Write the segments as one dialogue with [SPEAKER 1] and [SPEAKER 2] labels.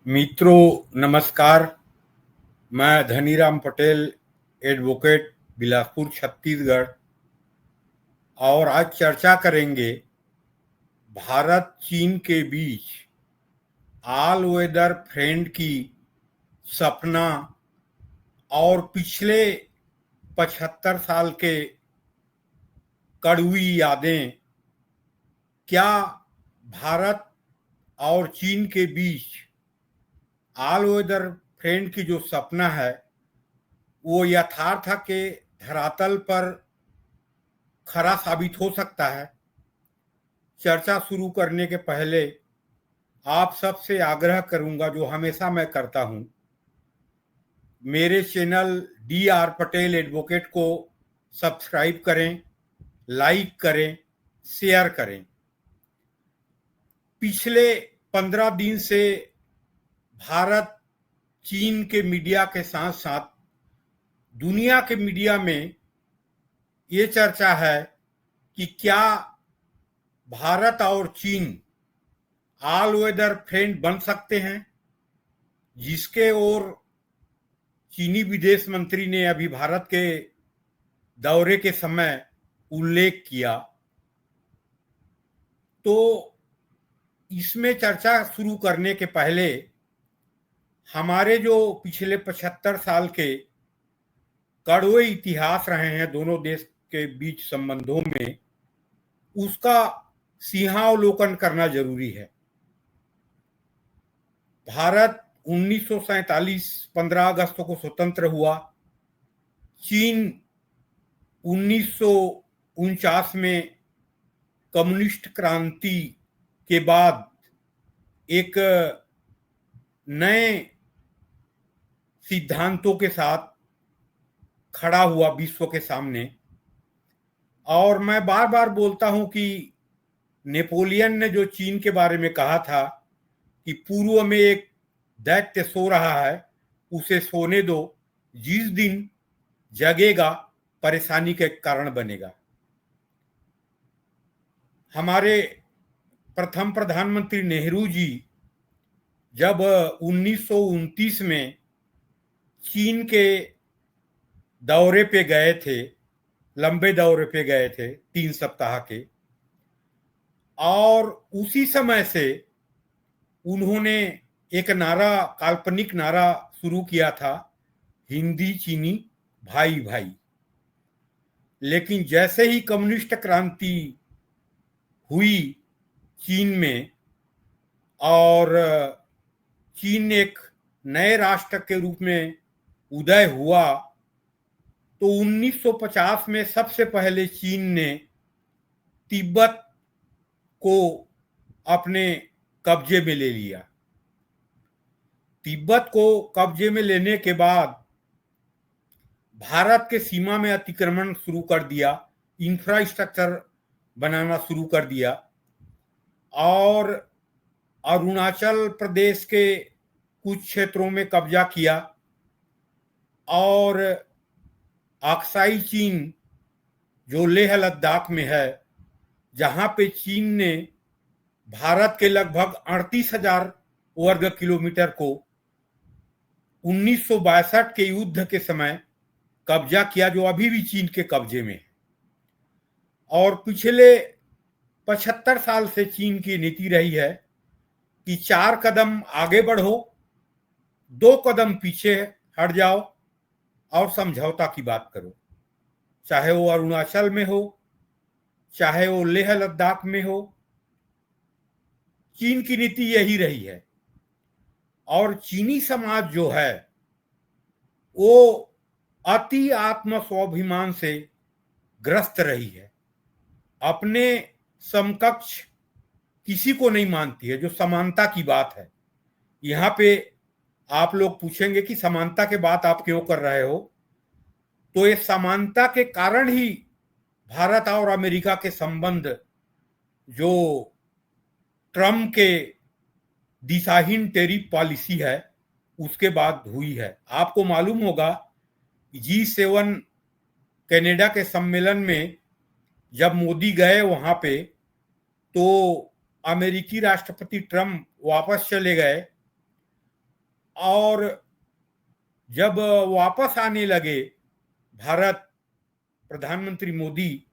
[SPEAKER 1] मित्रों नमस्कार। मैं धनीराम पटेल, एडवोकेट, बिलासपुर छत्तीसगढ़। और आज चर्चा करेंगे भारत चीन के बीच ऑल वेदर फ्रेंड की सपना और पिछले 75 साल के कड़वी यादें। क्या भारत और चीन के बीच ऑल वेदर फ्रेंड की जो सपना है वो यथार्थ के धरातल पर खरा साबित हो सकता है? चर्चा शुरू करने के पहले आप सबसे आग्रह करूंगा, जो हमेशा मैं करता हूं, मेरे चैनल DR पटेल एडवोकेट को सब्सक्राइब करें, लाइक करें, शेयर करें। पिछले 15 दिन से भारत चीन के मीडिया के साथ साथ दुनिया के मीडिया में ये चर्चा है कि क्या भारत और चीन ऑल वेदर फ्रेंड बन सकते हैं, जिसके ओर चीनी विदेश मंत्री ने अभी भारत के दौरे के समय उल्लेख किया। तो इसमें चर्चा शुरू करने के पहले हमारे जो पिछले 75 साल के कड़वे इतिहास रहे हैं दोनों देश के बीच संबंधों में, उसका सिंहावलोकन करना जरूरी है। भारत 1947 15 अगस्त को स्वतंत्र हुआ। चीन 1949 में कम्युनिस्ट क्रांति के बाद एक नए सिद्धांतों के साथ खड़ा हुआ विश्व के सामने। और मैं बार बार बोलता हूं कि नेपोलियन ने जो चीन के बारे में कहा था कि पूर्व में एक दैत्य सो रहा है, उसे सोने दो, जिस दिन जगेगा परेशानी के कारण बनेगा। हमारे प्रथम प्रधानमंत्री नेहरू जी जब 1929 में चीन के दौरे पे गए थे, लंबे दौरे पे गए थे 3 सप्ताह के, और उसी समय से उन्होंने एक नारा, काल्पनिक नारा शुरू किया था, हिंदी चीनी भाई भाई। लेकिन जैसे ही कम्युनिस्ट क्रांति हुई चीन में और चीन एक नए राष्ट्र के रूप में उदय हुआ, तो 1950 में सबसे पहले चीन ने तिब्बत को अपने कब्जे में ले लिया। तिब्बत को कब्जे में लेने के बाद भारत के सीमा में अतिक्रमण शुरू कर दिया, इंफ्रास्ट्रक्चर बनाना शुरू कर दिया, और अरुणाचल प्रदेश के कुछ क्षेत्रों में कब्जा किया, और अक्साई चीन जो लेह लद्दाख में है, जहां पे चीन ने भारत के लगभग 38,000 वर्ग किलोमीटर को 1962 के युद्ध के समय कब्जा किया, जो अभी भी चीन के कब्जे में है। और पिछले 75 साल से चीन की नीति रही है कि 4 कदम आगे बढ़ो, 2 कदम पीछे हट जाओ और समझौता की बात करो, चाहे वो अरुणाचल में हो, चाहे वो लेह लद्दाख में हो। चीन की नीति यही रही है। और चीनी समाज जो है वो अति आत्म स्वाभिमान से ग्रस्त रही है, अपने समकक्ष किसी को नहीं मानती है, जो समानता की बात है। यहाँ पे आप लोग पूछेंगे कि समानता के बात आप क्यों कर रहे हो, तो ये समानता के कारण ही भारत और अमेरिका के संबंध जो ट्रम्प के दिशाहीन टैरिफ पॉलिसी है उसके बाद हुई है। आपको मालूम होगा G7 कनाडा के सम्मेलन में जब मोदी गए वहां पे, तो अमेरिकी राष्ट्रपति ट्रम्प वापस चले गए और जब वापस आने लगे भारत प्रधानमंत्री मोदी,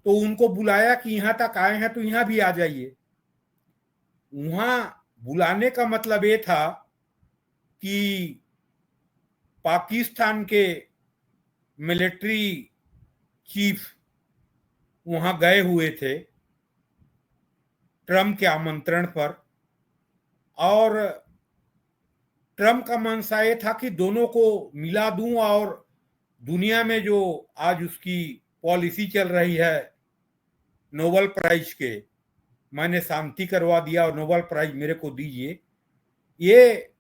[SPEAKER 1] तो उनको बुलाया कि यहां तक आए हैं तो यहां भी आ जाइए। वहां बुलाने का मतलब ये था कि पाकिस्तान के मिलिट्री चीफ वहां गए हुए थे ट्रम्प के आमंत्रण पर, और ट्रम्प का मंशा ये था कि दोनों को मिला दूं और दुनिया में जो आज उसकी पॉलिसी चल रही है नोबेल प्राइज के, मैंने शांति करवा दिया और नोबेल प्राइज मेरे को दीजिए, ये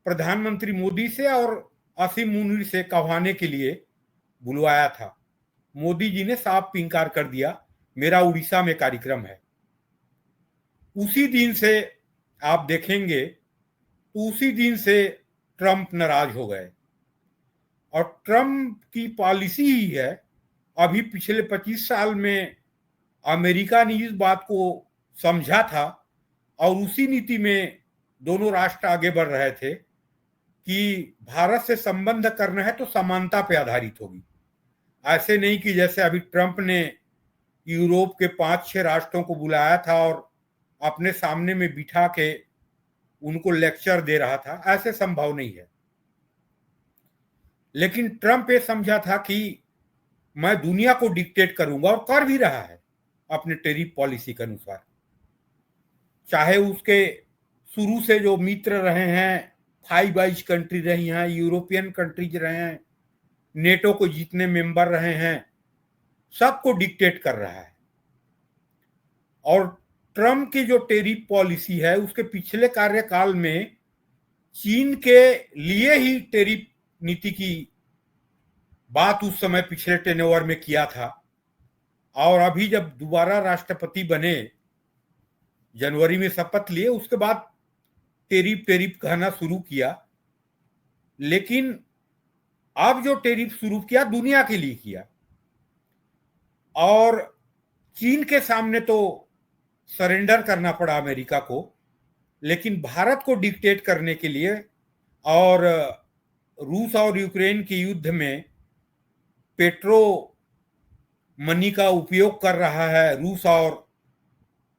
[SPEAKER 1] प्रधानमंत्री मोदी से और असीम मुनीर से कहवाने के लिए बुलवाया था। मोदी जी ने साफ इनकार कर दिया, मेरा उड़ीसा में कार्यक्रम है। उसी दिन से आप देखेंगे, उसी दिन से ट्रम्प नाराज हो गए। और ट्रम्प की पॉलिसी ही है, अभी पिछले 25 साल में अमेरिका ने इस बात को समझा था और उसी नीति में दोनों राष्ट्र आगे बढ़ रहे थे कि भारत से संबंध करना है तो समानता पे आधारित होगी। ऐसे नहीं कि जैसे अभी ट्रम्प ने यूरोप के 5-6 राष्ट्रों को बुलाया था और अपने सामने में बिठा के उनको लेक्चर दे रहा था, ऐसे संभव नहीं है। लेकिन ट्रम्प ये समझा था कि मैं दुनिया को डिक्टेट करूंगा, और कर भी रहा है अपने टेरिफ पॉलिसी के अनुसार। चाहे उसके शुरू से जो मित्र रहे हैं, 5 आइज कंट्री रही हैं, यूरोपियन कंट्रीज रहे हैं, नेटो को जितने मेंबर रहे हैं, सबको डिक्टेट कर रहा है। और ट्रम्प की जो टेरिफ पॉलिसी है, उसके पिछले कार्यकाल में चीन के लिए ही टेरिफ नीति की बात उस समय पिछले टेन्योर में किया था, और अभी जब दोबारा राष्ट्रपति बने, जनवरी में शपथ लिए, उसके बाद टेरिफ टेरिफ कहना शुरू किया। लेकिन अब जो टेरिफ शुरू किया, दुनिया के लिए किया, और चीन के सामने तो सरेंडर करना पड़ा अमेरिका को, लेकिन भारत को डिक्टेट करने के लिए और रूस और यूक्रेन के युद्ध में पेट्रो मनी का उपयोग कर रहा है, रूस और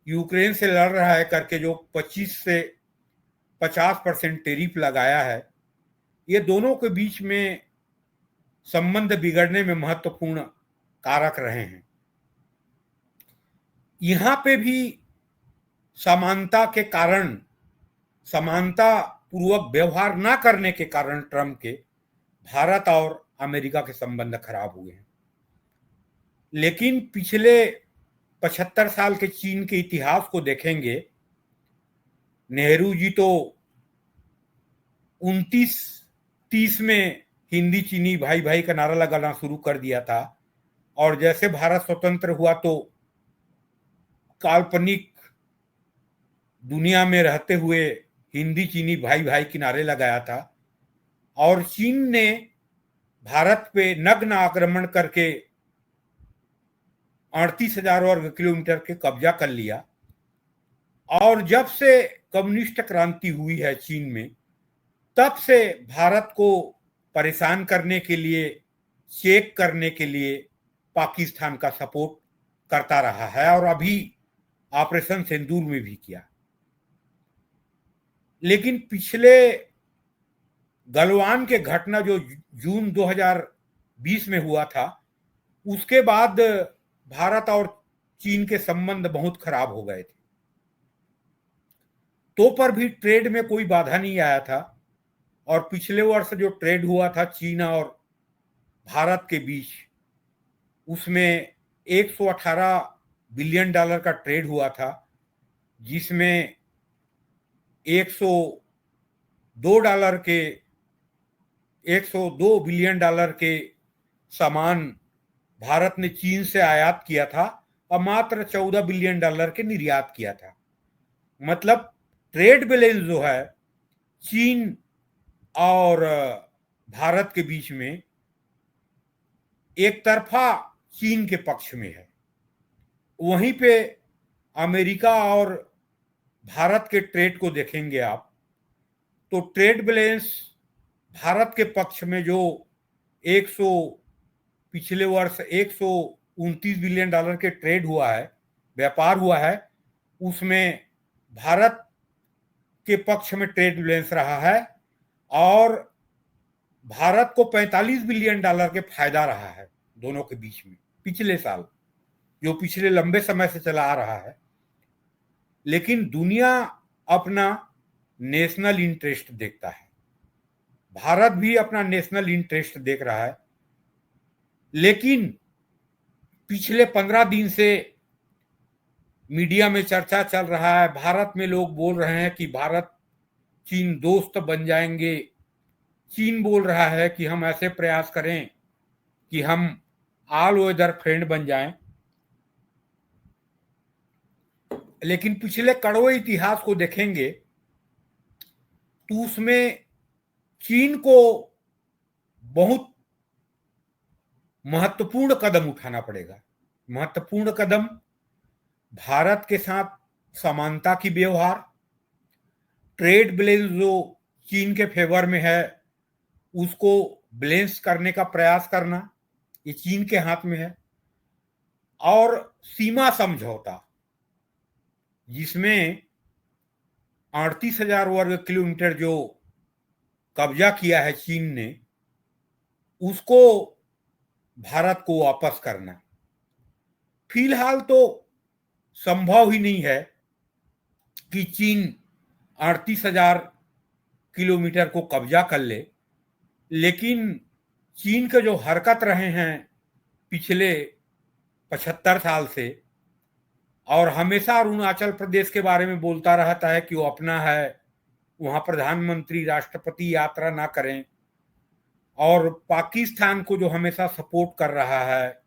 [SPEAKER 1] यूक्रेन से लड़ रहा है करके जो 25 से 50% टेरिफ लगाया है, ये दोनों के बीच में संबंध बिगड़ने में महत्वपूर्ण कारक रहे हैं। यहां पे भी समानता के कारण, समानता पूर्वक व्यवहार ना करने के कारण ट्रम्प के, भारत और अमेरिका के संबंध खराब हुए हैं। लेकिन पिछले 75 साल के चीन के इतिहास को देखेंगे, नेहरू जी तो 29-30 में हिंदी चीनी भाई भाई का नारा लगाना शुरू कर दिया था, और जैसे भारत स्वतंत्र हुआ तो काल्पनिक दुनिया में रहते हुए हिंदी चीनी भाई भाई के नारे लगाया था, और चीन ने भारत पे नग्न आक्रमण करके 38,000 वर्ग किलोमीटर के कब्जा कर लिया। और जब से कम्युनिस्ट क्रांति हुई है चीन में, तब से भारत को परेशान करने के लिए, चेक करने के लिए पाकिस्तान का सपोर्ट करता रहा है, और अभी ऑपरेशन सिंदूर में भी किया। लेकिन पिछले गलवान के घटना जो जून 2020 में हुआ था, उसके बाद भारत और चीन के संबंध बहुत खराब हो गए थे। तो पर भी ट्रेड में कोई बाधा नहीं आया था, और पिछले वर्ष जो ट्रेड हुआ था चीन और भारत के बीच, उसमें 118 बिलियन डॉलर का ट्रेड हुआ था, जिसमें 102 बिलियन डॉलर के सामान भारत ने चीन से आयात किया था, और मात्र 14 बिलियन डॉलर के निर्यात किया था। मतलब ट्रेड बैलेंस जो है चीन और भारत के बीच में एक तरफा चीन के पक्ष में है। वहीं पे अमेरिका और भारत के ट्रेड को देखेंगे आप, तो ट्रेड बैलेंस भारत के पक्ष में जो 100 पिछले वर्ष 129 बिलियन डॉलर के ट्रेड हुआ है, व्यापार हुआ है, उसमें भारत के पक्ष में ट्रेड बैलेंस रहा है और भारत को 45 बिलियन डॉलर के फायदा रहा है दोनों के बीच में पिछले साल, जो पिछले लंबे समय से चला आ रहा है। लेकिन दुनिया अपना नेशनल इंटरेस्ट देखता है, भारत भी अपना नेशनल इंटरेस्ट देख रहा है। लेकिन पिछले 15 दिन से मीडिया में चर्चा चल रहा है, भारत में लोग बोल रहे हैं कि भारत चीन दोस्त बन जाएंगे। चीन बोल रहा है कि हम ऐसे प्रयास करें कि हम ऑल वेदर फ्रेंड बन जाएं। लेकिन पिछले कड़वे इतिहास को देखेंगे तो उसमें चीन को बहुत महत्वपूर्ण कदम उठाना पड़ेगा। महत्वपूर्ण कदम भारत के साथ समानता की व्यवहार, ट्रेड बैलेंस जो चीन के फेवर में है उसको बैलेंस करने का प्रयास करना, ये चीन के हाथ में है। और सीमा समझौता जिसमें 38,000 वर्ग किलोमीटर जो कब्जा किया है चीन ने, उसको भारत को वापस करना। फिलहाल तो संभव ही नहीं है कि चीन 38,000 किलोमीटर को कब्जा कर ले। लेकिन चीन के जो हरकत रहे हैं पिछले 75 साल से, और हमेशा अरुणाचल प्रदेश के बारे में बोलता रहता है कि वो अपना है, वहां प्रधानमंत्री राष्ट्रपति यात्रा ना करें, और पाकिस्तान को जो हमेशा सपोर्ट कर रहा है।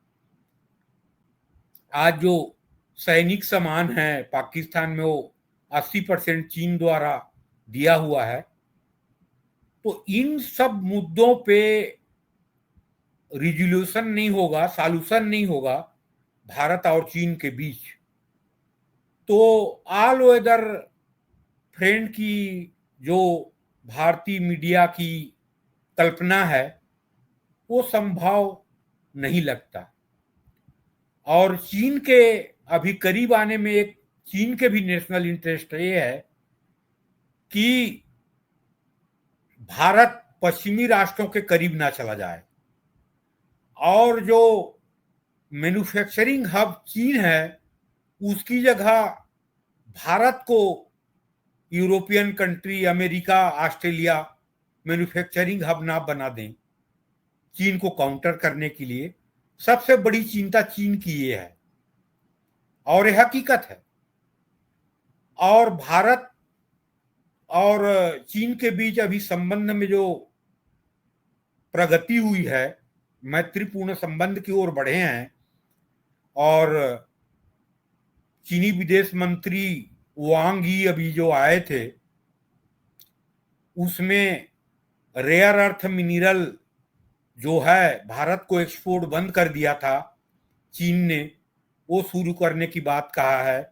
[SPEAKER 1] आज जो सैनिक सामान है पाकिस्तान में वो 80% चीन द्वारा दिया हुआ है। तो इन सब मुद्दों पे रिजोल्यूशन नहीं होगा, सॉल्यूशन नहीं होगा भारत और चीन के बीच, तो ऑल वेदर फ्रेंड की जो भारतीय मीडिया की कल्पना है वो संभव नहीं लगता। और चीन के अभी करीब आने में एक चीन के भी नेशनल इंटरेस्ट ये है कि भारत पश्चिमी राष्ट्रों के करीब ना चला जाए, और जो मैन्युफैक्चरिंग हब चीन है उसकी जगह भारत को European country, America, Australia manufacturing hub ना बना दें चीन को काउंटर करने के लिए। सबसे बड़ी चिंता चीन की ये है और ये हकीकत है। और भारत और चीन के बीच अभी संबंध में जो प्रगति हुई है, मैत्रीपूर्ण संबंध की ओर बढ़े हैं, और चीनी विदेश मंत्री वांग यी अभी जो आए थे उसमें रेयर अर्थ मिनरल जो है भारत को एक्सपोर्ट बंद कर दिया था चीन ने, वो शुरू करने की बात कहा है।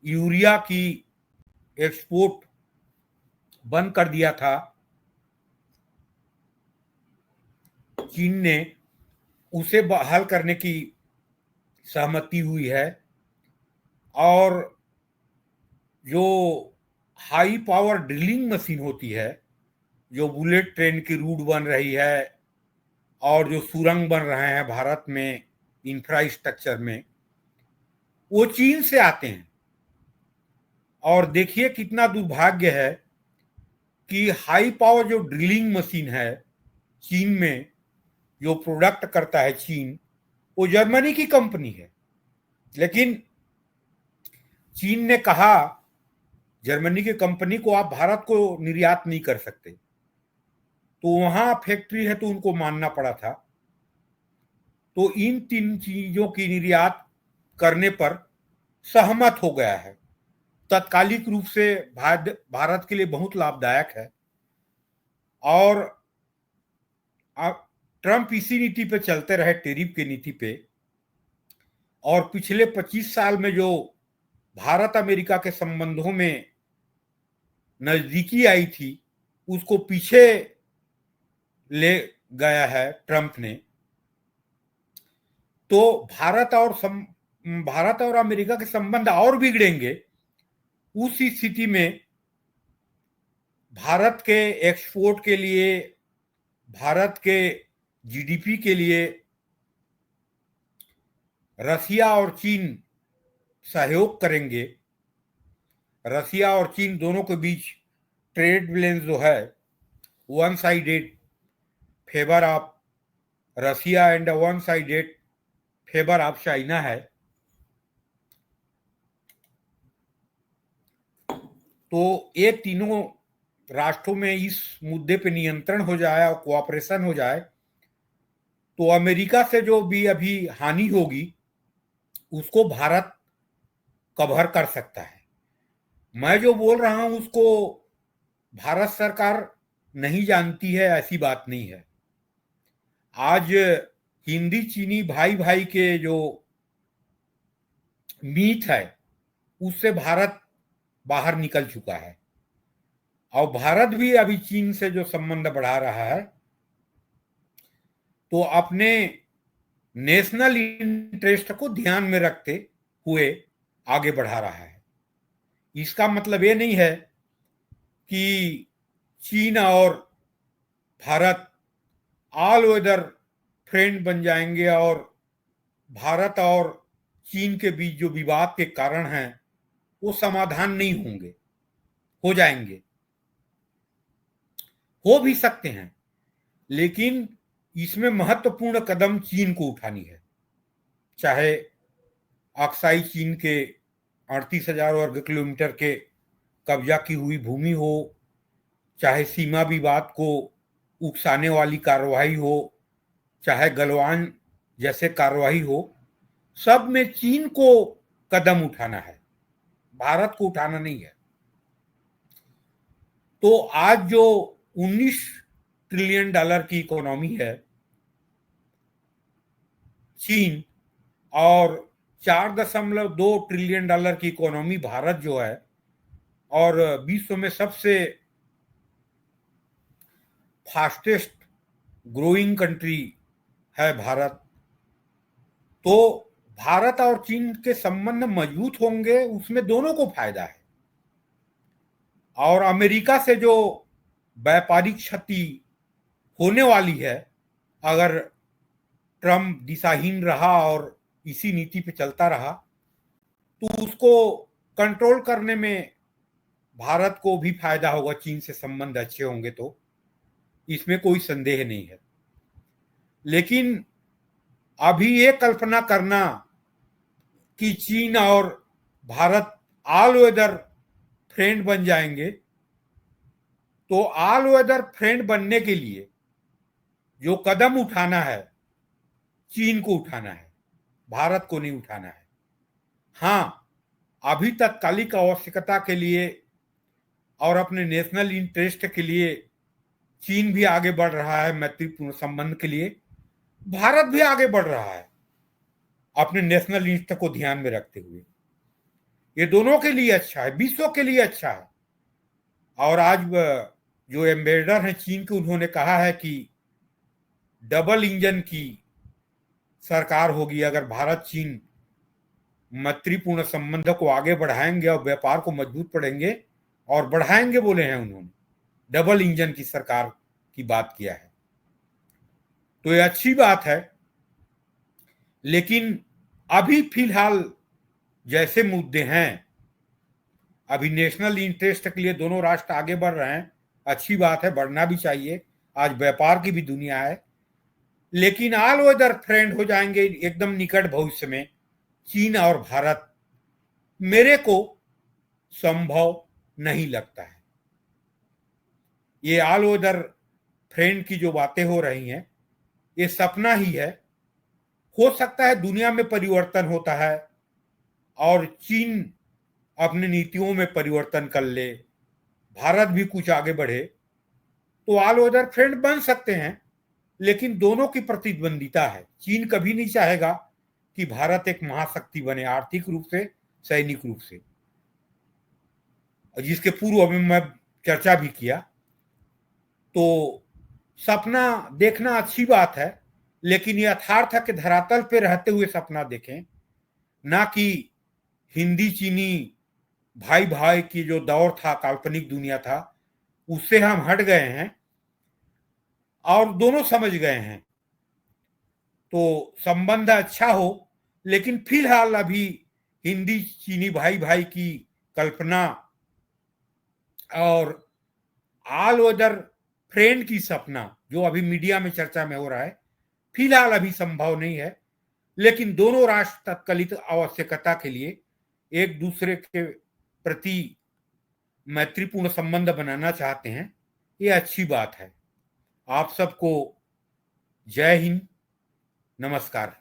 [SPEAKER 1] यूरिया की एक्सपोर्ट बंद कर दिया था चीन ने, उसे बहाल करने की सहमति हुई है। और जो हाई पावर ड्रिलिंग मशीन होती है, जो बुलेट ट्रेन की रूट बन रही है और जो सुरंग बन रहे हैं भारत में इंफ्रास्ट्रक्चर में, वो चीन से आते हैं। और देखिए कितना दुर्भाग्य है कि हाई पावर जो ड्रिलिंग मशीन है चीन में, जो प्रोडक्ट करता है चीन, वो जर्मनी की कंपनी है। लेकिन चीन ने कहा जर्मनी की कंपनी को आप भारत को निर्यात नहीं कर सकते, तो वहां फैक्ट्री है तो उनको मानना पड़ा था। तो इन 3 चीजों की निर्यात करने पर सहमत हो गया है। तात्कालिक रूप से भारत के लिए बहुत लाभदायक है। और ट्रंप इसी नीति पे चलते रहे, टैरिफ की नीति पे। और पिछले 25 साल में जो भारत अमेरिका के संबंधों में नजदीकी आई थी उसको पीछे ले गया है ट्रंप ने, तो भारत और अमेरिका के संबंध और बिगड़ेंगे। उस स्थिति में भारत के एक्सपोर्ट के लिए, भारत के जीडीपी के लिए रसिया और चीन सहयोग करेंगे। रसिया और चीन दोनों के बीच ट्रेड बैलेंस जो है one sided favour of Russia and one sided favour of China है। तो ये तीनों राष्ट्रों में इस मुद्दे पे नियंत्रण हो जाए और कोऑपरेशन हो जाए तो अमेरिका से जो भी अभी हानि होगी उसको भारत कवर कर सकता है। मैं जो बोल रहा हूं उसको भारत सरकार नहीं जानती है, ऐसी बात नहीं है। आज हिंदी चीनी भाई भाई के जो मीत है उससे भारत बाहर निकल चुका है और भारत भी अभी चीन से जो संबंध बढ़ा रहा है तो अपने नेशनल इंटरेस्ट को ध्यान में रखते हुए आगे बढ़ा रहा है। इसका मतलब ये नहीं है कि चीन और भारत ऑल वेदर फ्रेंड बन जाएंगे और भारत और चीन के बीच जो विवाद के कारण हैं वो समाधान नहीं होंगे, हो जाएंगे, हो भी सकते हैं। लेकिन इसमें महत्वपूर्ण कदम चीन को उठानी है, चाहे अक्साई चीन के 38,000 वर्ग किलोमीटर के कब्जा की हुई भूमि हो, चाहे सीमा विवाद को उकसाने वाली कार्रवाई हो, चाहे गलवान जैसे कार्रवाई हो, सब में चीन को कदम उठाना है, भारत को उठाना नहीं है। तो आज जो 19 ट्रिलियन डॉलर की इकोनॉमी है चीन और 4.2 ट्रिलियन डॉलर की इकोनॉमी भारत जो है और विश्व में सबसे फास्टेस्ट ग्रोइंग कंट्री है भारत, तो भारत और चीन के संबंध मजबूत होंगे, उसमें दोनों को फायदा है। और अमेरिका से जो व्यापारिक क्षति होने वाली है अगर ट्रम्प दिशाहीन रहा और इसी नीति पे चलता रहा तो उसको कंट्रोल करने में भारत को भी फायदा होगा। चीन से संबंध अच्छे होंगे तो इसमें कोई संदेह नहीं है। लेकिन अभी ये कल्पना करना कि चीन और भारत ऑल वेदर फ्रेंड बन जाएंगे, तो ऑल वेदर फ्रेंड बनने के लिए जो कदम उठाना है चीन को उठाना है, भारत को नहीं उठाना है। हाँ, अभी तत्कालिक आवश्यकता के लिए और अपने नेशनल इंटरेस्ट के लिए चीन भी आगे बढ़ रहा है, मैत्रीपूर्ण संबंध के लिए भारत भी आगे बढ़ रहा है अपने नेशनल इंटरेस्ट को ध्यान में रखते हुए। ये दोनों के लिए अच्छा है, विश्व के लिए अच्छा है। और आज जो एम्बेसडर हैं चीन के, उन्होंने कहा है कि डबल इंजन की सरकार होगी अगर भारत चीन मैत्रीपूर्ण संबंध को आगे बढ़ाएंगे और व्यापार को मजबूत पड़ेंगे, और बढ़ाएंगे बोले हैं उन्होंने, डबल इंजन की सरकार की बात किया है। तो ये अच्छी बात है। लेकिन अभी फिलहाल जैसे मुद्दे हैं, अभी नेशनल इंटरेस्ट के लिए दोनों राष्ट्र आगे बढ़ रहे हैं, अच्छी बात है, बढ़ना भी चाहिए, आज व्यापार की भी दुनिया है। लेकिन ऑल वेदर फ्रेंड हो जाएंगे एकदम निकट भविष्य में चीन और भारत, मेरे को संभव नहीं लगता है। ये ऑल वेदर फ्रेंड की जो बातें हो रही हैं ये सपना ही है। हो सकता है दुनिया में परिवर्तन होता है और चीन अपनी नीतियों में परिवर्तन कर ले, भारत भी कुछ आगे बढ़े तो ऑल वेदर फ्रेंड बन सकते हैं। लेकिन दोनों की प्रतिद्वंदिता है। चीन कभी नहीं चाहेगा कि भारत एक महाशक्ति बने, आर्थिक रूप से, सैनिक रूप से, जिसके पूर्व में मैं चर्चा भी किया। तो सपना देखना अच्छी बात है, लेकिन यथार्थ के धरातल पे रहते हुए सपना देखें, ना कि हिंदी चीनी भाई भाई की जो दौर था, काल्पनिक दुनिया था, उससे हम हट गए हैं और दोनों समझ गए हैं। तो संबंध अच्छा हो, लेकिन फिलहाल अभी हिंदी चीनी भाई भाई की कल्पना और ऑल वेदर फ्रेंड की सपना जो अभी मीडिया में चर्चा में हो रहा है, फिलहाल अभी संभव नहीं है। लेकिन दोनों राष्ट्र तत्कालिक आवश्यकता के लिए एक दूसरे के प्रति मैत्रीपूर्ण संबंध बनाना चाहते हैं, ये अच्छी बात है। आप सबको जय हिंद, नमस्कार।